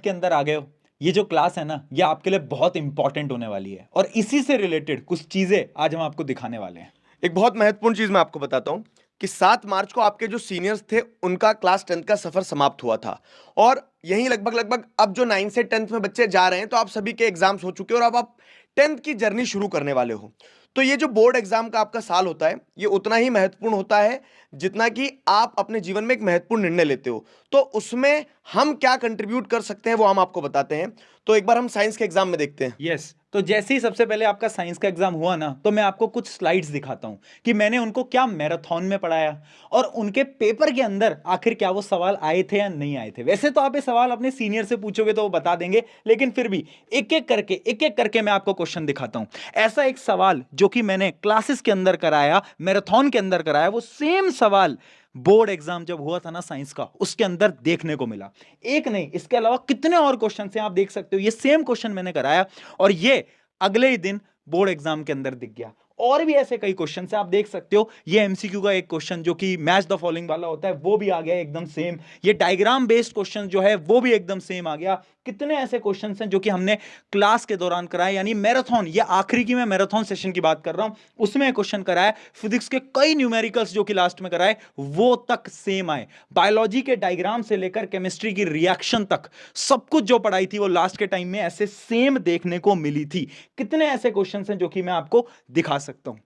के अंदर आ गए हो। ये जो क्लास है ना, ये आपके लिए बहुत इंपॉर्टेंट होने वाली है और इसी से रिलेटेड कुछ चीजें आज हम आपको दिखाने वाले हैं। एक बहुत महत्वपूर्ण चीज मैं आपको बताता हूं कि 7 मार्च को आपके जो सीनियर्स थे उनका क्लास 10th का सफर समाप्त हुआ था और यही लगभग लगभग अब जो 9 से 10th में बच्चे जा रहे हैं तो आप सभी के एग्जाम्स हो चुके हैं और अब आप 10th की जर्नी शुरू करने वाले हो। तो ये जो बोर्ड एग्जाम का आपका साल होता है ये उतना ही महत्वपूर्ण होता है जितना कि आप अपने जीवन में एक महत्वपूर्ण निर्णय लेते हो। तो उसमें हम क्या कंट्रीब्यूट कर सकते हैं वो हम आपको बताते हैं। तो एक बार हम साइंस के एग्जाम में देखते हैं। यस, तो जैसे ही सबसे पहले आपका साइंस का एग्जाम हुआ ना, तो मैं आपको कुछ स्लाइड्स दिखाता हूं कि मैंने उनको क्या मैराथन में पढ़ाया और उनके पेपर के अंदर आखिर क्या वो सवाल आए थे या नहीं आए थे। वैसे तो आप ये सवाल अपने सीनियर से पूछोगे तो वो बता देंगे, लेकिन फिर भी एक एक करके मैं आपको क्वेश्चन दिखाता हूं। ऐसा एक सवाल जो कि मैंने क्लासेस के अंदर कराया, मैराथन के अंदर कराया, वो सेम सवाल बोर्ड एग्जाम जब हुआ था ना साइंस का, उसके अंदर देखने को मिला। एक नहीं, इसके अलावा कितने और क्वेश्चन हैं आप देख सकते हो। ये सेम क्वेश्चन मैंने कराया और ये अगले ही दिन बोर्ड एग्जाम के अंदर दिख गया। और भी ऐसे कई क्वेश्चन है, आप देख सकते हो। ये एमसीक्यू का एक क्वेश्चन जो कि मैच द फॉलोइंग वाला होता है वो भी आ गया एकदम सेम। ये डायग्राम बेस्ड क्वेश्चन जो है वो भी एकदम सेम आ गया। कितने ऐसे क्वेश्चन हैं जो कि हमने क्लास के दौरान कराए, यानी मैराथन, ये आखिरी की मैं मैराथन सेशन की बात कर रहा हूं, उसमें क्वेश्चन कराया। फिजिक्स के कई न्यूमेरिकल्स जो कि लास्ट में कराए वो तक सेम आए। बायोलॉजी के डायग्राम से लेकर केमिस्ट्री की रिएक्शन तक सब कुछ जो पढ़ाई थी वो लास्ट के टाइम में ऐसे सेम देखने को मिली थी। कितने ऐसे क्वेश्चन हैं जो कि मैं आपको दिखा सकता हूं।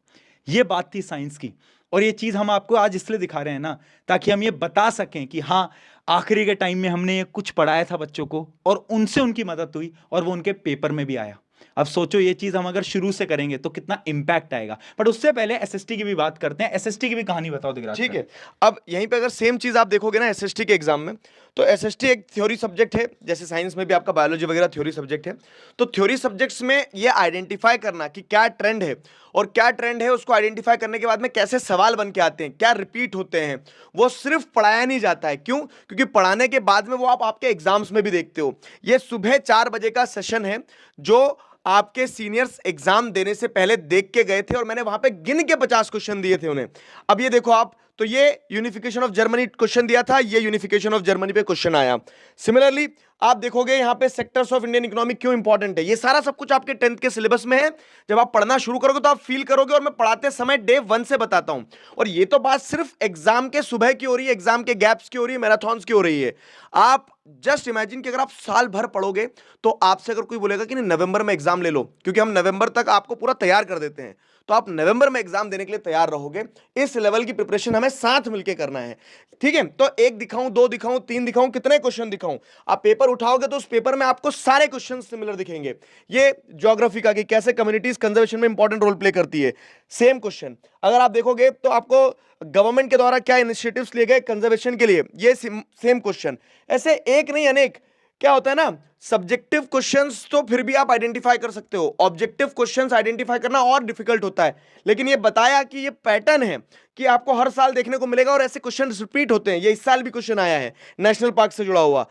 ये बात थी साइंस की, और ये चीज हम आपको आज इसलिए दिखा रहे हैं ना, ताकि हम ये बता सकें कि हाँ, आखिरी के टाइम में हमने ये कुछ पढ़ाया था बच्चों को और उनसे उनकी मदद हुई और वो उनके पेपर में भी आया। अब सोचो ये चीज हम अगर शुरू से करेंगे तो कितना इंपैक्ट आएगा। बट उससे पहले एसएसटी की भी बात करते हैं। एसएसटी की भी कहानी बताओ दिगराज ठीक सर। है। अब यहीं पे अगर सेम चीज आप देखोगे ना एसएसटी के एग्जाम में, तो एसएसटी एक थ्योरी सब्जेक्ट है, जैसे साइंस में भी आपका बायोलॉजी वगैरह थ्योरी सब्जेक्ट है। तो थ्योरी सब्जेक्ट्स में ये आइडेंटिफाई करना कि क्या ट्रेंड है और क्या ट्रेंड है उसको आइडेंटिफाई करने के बाद में कैसे सवाल बन के आते हैं, क्या रिपीट होते हैं, वो सिर्फ पढ़ाया नहीं जाता है। क्यों? क्योंकि पढ़ाने के बाद में वो आप आपके एग्जाम्स में भी देखते हो। ये सुबह 4 बजे का सेशन है जो आपके सीनियर्स एग्जाम देने से पहले देख के गए थे और मैंने वहां पे गिन के 50 क्वेश्चन दिए थे उन्हें। अब ये देखो आप, तो ये यूनिफिकेशन ऑफ जर्मनी क्वेश्चन दिया था, ये यूनिफिकेशन ऑफ जर्मनी पे क्वेश्चन आया। सिमिलरली आप देखोगे यहां पे सेक्टर्स ऑफ इंडियन इकोनॉमी क्यों इंपॉर्टेंट है, ये सारा सब कुछ आपके 10th के सिलेबस में है। जब आप पढ़ना शुरू करोगे तो आप फील करोगे, और मैं पढ़ाते समय डे 1 से बताता हूं। और ये तो बात सिर्फ एग्जाम के सुबह की हो रही है, एग्जाम के गैप्स की हो रही है, मैराथन्स की हो रही है। आप जस्ट इमेजिन कि अगर आप साल भर पढ़ोगे तो आपसे अगर कोई बोलेगा कि नहीं नवंबर में एग्जाम ले लो, क्योंकि हम नवंबर तक आपको पूरा तैयार कर देते हैं, तो आप नवंबर में एग्जाम देने के लिए तैयार रहोगे। इस लेवल की प्रिपरेशन हमें साथ मिलकर करना है। ठीक है, तो एक दिखाऊं, दो दिखाऊं, तीन दिखाऊं, कितने क्वेश्चन दिखाऊं? आप पेपर उठाओगे तो उस पेपर में आपको सारे क्वेश्चन सिमिलर दिखेंगे। ये ज्योग्राफी का कि कैसे कम्युनिटीज कंजर्वेशन में इंपॉर्टेंट रोल प्ले करती है, सेम क्वेश्चन। अगर आप देखोगे तो आपको गवर्नमेंट के द्वारा क्या इनिशिएटिव्स लिए गए कंजर्वेशन के लिए, ये सेम क्वेश्चन। ऐसे एक नहीं अनेक। क्या होता है ना, सब्जेक्टिव क्वेश्चंस तो फिर भी आप आइडेंटिफाई कर सकते हो, ऑब्जेक्टिव क्वेश्चंस आइडेंटिफाई करना और डिफिकल्ट होता है। लेकिन ये बताया कि ये पैटर्न है कि आपको हर साल देखने को मिलेगा और ऐसे क्वेश्चन रिपीट होते हैं। ये इस साल भी क्वेश्चन आया है नेशनल पार्क से जुड़ा हुआ।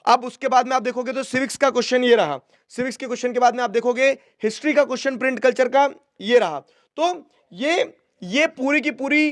अब उसके बाद में आप देखोगे तो सिविक्स का क्वेश्चन ये रहा, सिविक्स के क्वेश्चन के बाद में आप देखोगे हिस्ट्री का क्वेश्चन, प्रिंट कल्चर का ये रहा। तो ये पूरी की पूरी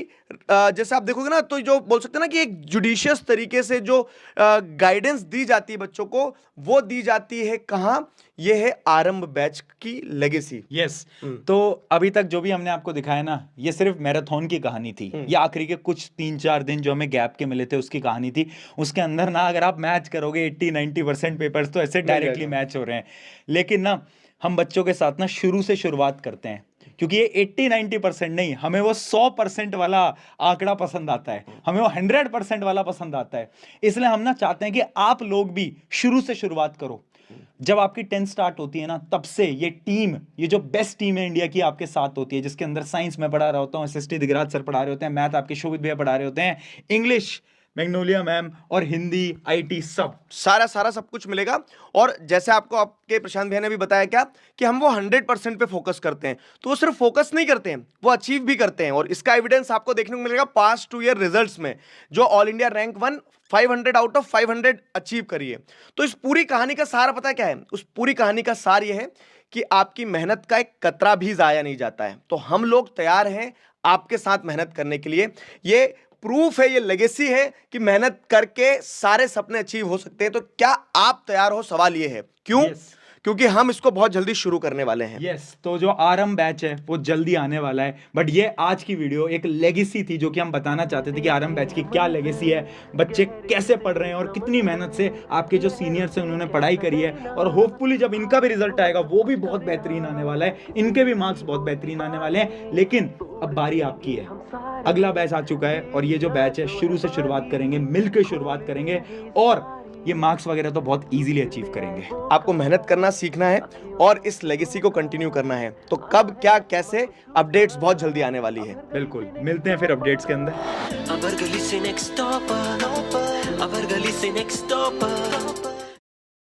जैसे आप देखोगे ना, तो जो बोल सकते हैं ना कि एक जुडिशियस तरीके से जो गाइडेंस दी जाती है बच्चों को, वो दी जाती है कहाँ? ये है आरंभ बैच की लेगेसी। यस, तो अभी तक जो भी हमने आपको दिखाया ना, ये सिर्फ मैराथन की कहानी थी। ये आखिरी के कुछ 3-4 दिन जो हमें गैप के मिले थे उसकी कहानी थी। उसके अंदर ना अगर आप मैच करोगे 80-90% पेपर्स तो ऐसे डायरेक्टली मैच हो रहे हैं। लेकिन ना हम बच्चों के साथ ना शुरू से शुरुआत करते हैं, क्योंकि ये 80-90% नहीं, हमें वो 100% वाला आंकड़ा पसंद आता है, हमें वो 100% वाला पसंद आता है। इसलिए हम ना चाहते हैं कि आप लोग भी शुरू से शुरुआत करो। जब आपकी 10th स्टार्ट होती है ना, तब से ये टीम, ये जो बेस्ट टीम है इंडिया की आपके साथ होती है, जिसके अंदर साइंस में पढ़ा रहा होता हूँ, एसएसटी दिगराज सर पढ़ा रहे होते हैं, मैथ आपके शोभित भैया पढ़ा रहे होते हैं, इंग्लिश मैग्नोलिया मैम, और हिंदी आईटी सब सारा सारा सब कुछ मिलेगा। और जैसे आपको आपके प्रशांत भैया ने भी बताया क्या कि हम वो 100% पे फोकस करते हैं, तो वो सिर्फ फोकस नहीं करते हैं, वो अचीव भी करते हैं। और इसका एविडेंस आपको देखने को मिलेगा पास्ट 2 ईयर रिजल्ट्स में, जो all India rank 1 500 out of 500 achieve करिए। तो इस पूरी कहानी का सार पता क्या है? उस पूरी कहानी का सार यह है कि आपकी मेहनत का एक कतरा भी जाया नहीं जाता है। तो हम लोग तैयार हैं आपके साथ मेहनत करने के लिए। ये प्रूफ है, ये लेगेसी है कि मेहनत करके सारे सपने अचीव हो सकते हैं। तो क्या आप तैयार हो? सवाल ये है। क्यों? Yes. क्योंकि हम इसको बहुत जल्दी शुरू करने वाले हैं। यस तो जो आरएम बैच है वो जल्दी आने वाला है, बट ये आज की वीडियो एक लेगेसी थी जो कि हम बताना चाहते थे कि आरएम बैच की क्या लेगेसी है, बच्चे कैसे पढ़ रहे हैं और कितनी मेहनत से आपके जो सीनियर्स हैं उन्होंने पढ़ाई करी है, और होपफुली जब इनका भी रिजल्ट आएगा वो भी बहुत बेहतरीन आने वाला है, इनके भी मार्क्स बहुत बेहतरीन आने वाले हैं। लेकिन अब बारी आपकी है, अगला बैच आ चुका है और ये जो बैच है शुरू से शुरुआत करेंगे, मिलकर शुरुआत करेंगे और ये मार्क्स वगैरह तो बहुत इजीली अचीव करेंगे। आपको मेहनत करना सीखना है और इस लेगेसी को कंटिन्यू करना है। तो कब, क्या, कैसे, अपडेट्स बहुत जल्दी आने वाली है। बिल्कुल, मिलते हैं फिर अपडेट्स के अंदर। अबर गली से नेक्स्ट स्टॉप, अबर गली से नेक्स्ट स्टॉप।